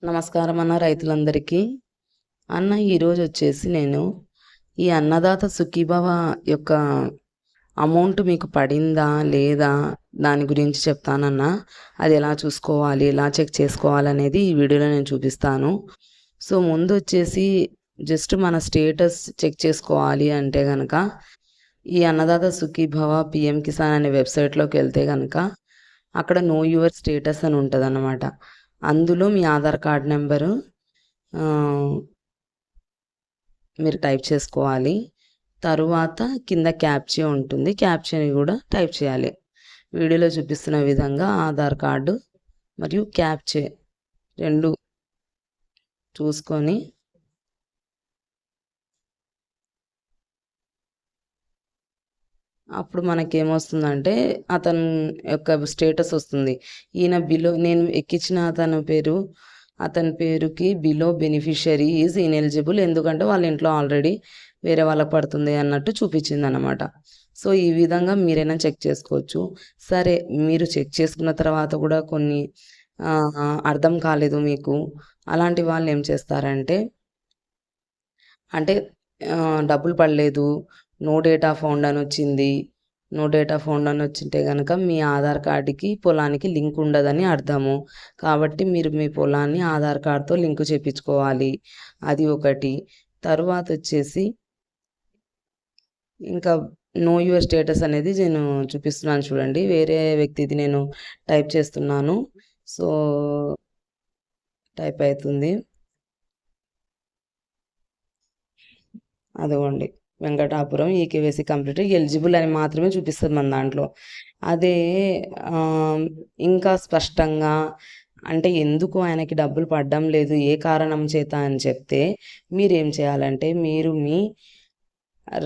నమస్కారం అన్న రైతులందరికీ. అన్న ఈరోజు వచ్చేసి నేను ఈ అన్నదాత సుఖీభవ యొక్క అమౌంట్ మీకు పడిందా లేదా దాని గురించి చెప్తానన్నా. అది ఎలా చూసుకోవాలి, ఎలా చెక్ చేసుకోవాలనేది ఈ వీడియోలో నేను చూపిస్తాను. సో ముందు వచ్చేసి జస్ట్ మన స్టేటస్ చెక్ చేసుకోవాలి అంటే కనుక ఈ అన్నదాత సుఖీభవ పిఎం కిసాన్ అనే వెబ్సైట్లోకి వెళ్తే కనుక అక్కడ నో యువర్ స్టేటస్ అని ఉంటుంది అన్నమాట. అందులో మీ ఆధార్ కార్డ్ నెంబరు మీరు టైప్ చేసుకోవాలి. తరువాత కింద క్యాప్చా ఉంటుంది, క్యాప్చాని కూడా టైప్ చేయాలి. వీడియోలో చూపిస్తున్న విధంగా ఆధార్ కార్డు మరియు క్యాప్చా రెండు చూసుకొని అప్పుడు మనకేమొస్తుందంటే అతని యొక్క స్టేటస్ వస్తుంది. ఈయన బిలో నేను ఎక్కించిన అతని పేరుకి బిలో బెనిఫిషియరీ ఈజ్ ఇనెలిజిబుల్, ఎందుకంటే వాళ్ళ ఇంట్లో ఆల్రెడీ వేరే వాళ్ళకి పడుతుంది అన్నట్టు చూపించింది అనమాట. సో ఈ విధంగా మీరైనా చెక్ చేసుకోవచ్చు. సరే, మీరు చెక్ చేసుకున్న తర్వాత కూడా కొన్ని అర్థం కాలేదు మీకు, అలాంటి వాళ్ళు ఏం చేస్తారంటే డబ్బులు పడలేదు, నో డేటా ఫౌండ్ అని వచ్చింది. నో డేటా ఫౌండ్ అని వచ్చింటే కనుక మీ ఆధార్ కార్డుకి పొలానికి లింక్ ఉండదని అర్థము. కాబట్టి మీరు మీ పొలాన్ని ఆధార్ కార్డుతో లింక్ చేయించుకోవాలి. అది ఒకటి. తరువాత వచ్చేసి ఇంకా నో యువర్ స్టేటస్ అనేది నేను చూపిస్తున్నాను చూడండి. వేరే వ్యక్తిది నేను టైప్ చేస్తున్నాను. సో టైప్ అవుతుంది, అదిగోండి. వెంకటాపురం ఈకేవైసీ కంప్లీట్ ఎలిజిబుల్ అని మాత్రమే చూపిస్తుంది మన దాంట్లో. అదే ఇంకా స్పష్టంగా అంటే ఎందుకు ఆయనకి డబ్బులు పడడం లేదు, ఏ కారణం చేత అని చెప్తే మీరేం చేయాలంటే మీరు మీ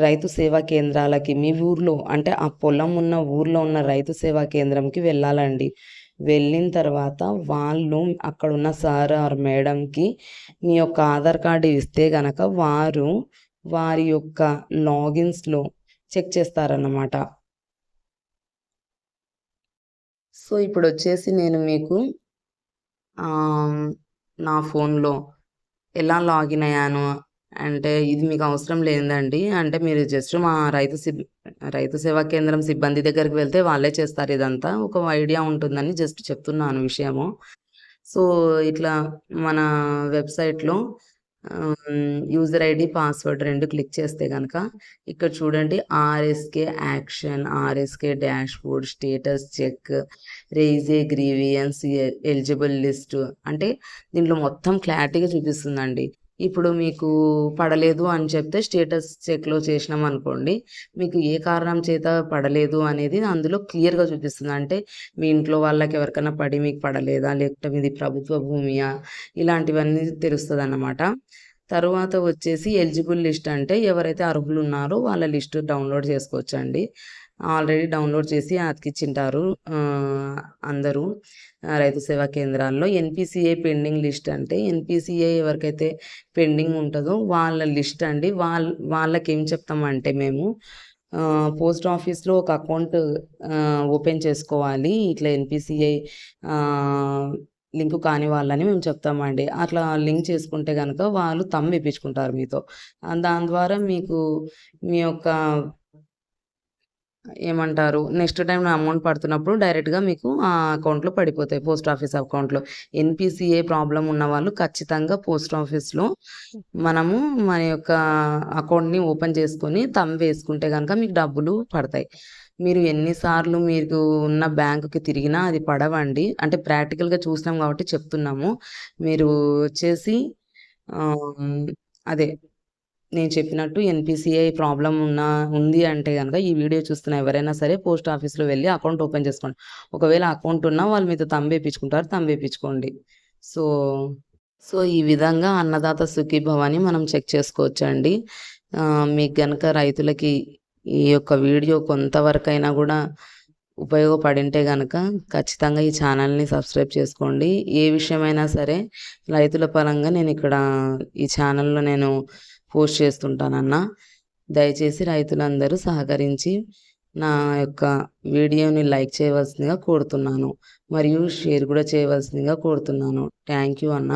రైతు సేవా కేంద్రాలకి మీ ఊర్లో అంటే ఆ పొలం ఉన్న ఊర్లో ఉన్న రైతు సేవా కేంద్రంకి వెళ్ళాలండి. వెళ్ళిన తర్వాత వాళ్ళు అక్కడ ఉన్న సార్ ఆర్ మేడంకి మీ యొక్క ఆధార్ కార్డు ఇస్తే గనక వారి యొక్క లాగిన్స్లో చెక్ చేస్తారన్నమాట. సో ఇప్పుడు వచ్చేసి నేను మీకు నా ఫోన్లో ఎలా లాగిన్ అయ్యాను అంటే ఇది మీకు అవసరం లేదండి. అంటే మీరు జస్ట్ మా రైతు సేవా కేంద్రం సిబ్బంది దగ్గరికి వెళ్తే వాళ్ళే చేస్తారు. ఇదంతా ఒక ఐడియా ఉంటుందని జస్ట్ చెప్తున్నాను విషయము. సో ఇట్లా మన వెబ్సైట్లో యూజర్ ఐడి పాస్వర్డ్ రెండు క్లిక్ చేస్తే కనుక ఇక్కడ చూడండి, RSK action, RSK dashboard, status check, raise a grievance, eligible list అంటే దీంట్లో మొత్తం క్లారిటీగా చూపిస్తుందండి. ఇప్పుడు మీకు పడలేదు అని చెప్తే స్టేటస్ చెక్లో చేసినాం అనుకోండి, మీకు ఏ కారణం చేత పడలేదు అనేది అందులో క్లియర్గా చూపిస్తుంది. అంటే మీ ఇంట్లో వాళ్ళకి ఎవరికైనా పడి మీకు పడలేదా, లేకపోతే మీది ప్రభుత్వ భూమియా, ఇలాంటివన్నీ తెలుస్తుంది అన్నమాట. తరువాత వచ్చేసి ఎలిజిబుల్ లిస్ట్ అంటే ఎవరైతే అర్హులు ఉన్నారో వాళ్ళ లిస్టు డౌన్లోడ్ చేసుకోవచ్చండి. ఆల్రెడీ డౌన్లోడ్ చేసి అతికిచ్చింటారు అందరూ రైతు సేవా కేంద్రాల్లో. ఎన్పిసిఐ పెండింగ్ లిస్ట్ అంటే ఎన్పిసిఐ ఎవరికైతే పెండింగ్ ఉంటుందో వాళ్ళ లిస్ట్ అండి. వాళ్ళకి ఏం చెప్తామంటే మేము పోస్ట్ ఆఫీస్లో ఒక అకౌంట్ ఓపెన్ చేసుకోవాలి, ఇట్లా ఎన్పిసిఐ లింక్ కాని వాళ్ళని మేము చెప్తామండి. అట్లా లింక్ చేసుకుంటే కనుక వాళ్ళు తమ్ వేయించుకుంటారు మీతో. దాని ద్వారా మీకు మీ యొక్క ఏమంటారు నెక్స్ట్ టైం అమౌంట్ పడుతున్నప్పుడు డైరెక్ట్గా మీకు ఆ అకౌంట్లో పడిపోతాయి, పోస్ట్ ఆఫీస్ అకౌంట్లో. ఎన్పిసిఏ ప్రాబ్లం ఉన్న వాళ్ళు ఖచ్చితంగా పోస్ట్ ఆఫీస్లో మనము మన యొక్క అకౌంట్ని ఓపెన్ చేసుకొని తమ్ వేసుకుంటే కనుక మీకు డబ్బులు పడతాయి. మీరు ఎన్నిసార్లు మీకు ఉన్న బ్యాంకుకి తిరిగినా అది పడవండి. అంటే ప్రాక్టికల్గా చూసినాం కాబట్టి చెప్తున్నాము. మీరు వచ్చేసి అదే నేను చెప్పినట్టు ఎన్పిసిఐ ప్రాబ్లం ఉంది అంటే కనుక ఈ వీడియో చూస్తున్న ఎవరైనా సరే పోస్ట్ ఆఫీస్లో వెళ్ళి అకౌంట్ ఓపెన్ చేసుకోండి. ఒకవేళ అకౌంట్ ఉన్నా వాళ్ళు మీతో తంబేపించుకుంటారు, తంబేపించుకోండి. సో ఈ విధంగా అన్నదాత సుఖీభవాని మనం చెక్ చేసుకోవచ్చండి. మీకు కనుక రైతులకి ఈ యొక్క వీడియో కొంతవరకైనా కూడా ఉపయోగపడింటే కనుక ఖచ్చితంగా ఈ ఛానల్ని సబ్స్క్రైబ్ చేసుకోండి. ఏ విషయమైనా సరే రైతుల పరంగా నేను ఇక్కడ ఈ ఛానల్లో నేను పోస్ట్ చేస్తుంటానన్నా. దయచేసి రైతులందరూ సహకరించి నా యొక్క వీడియోని లైక్ చేయవలసిందిగా కోరుతున్నాను, మరియు షేర్ కూడా చేయవలసిందిగా కోరుతున్నాను. థ్యాంక్ యూ అన్న.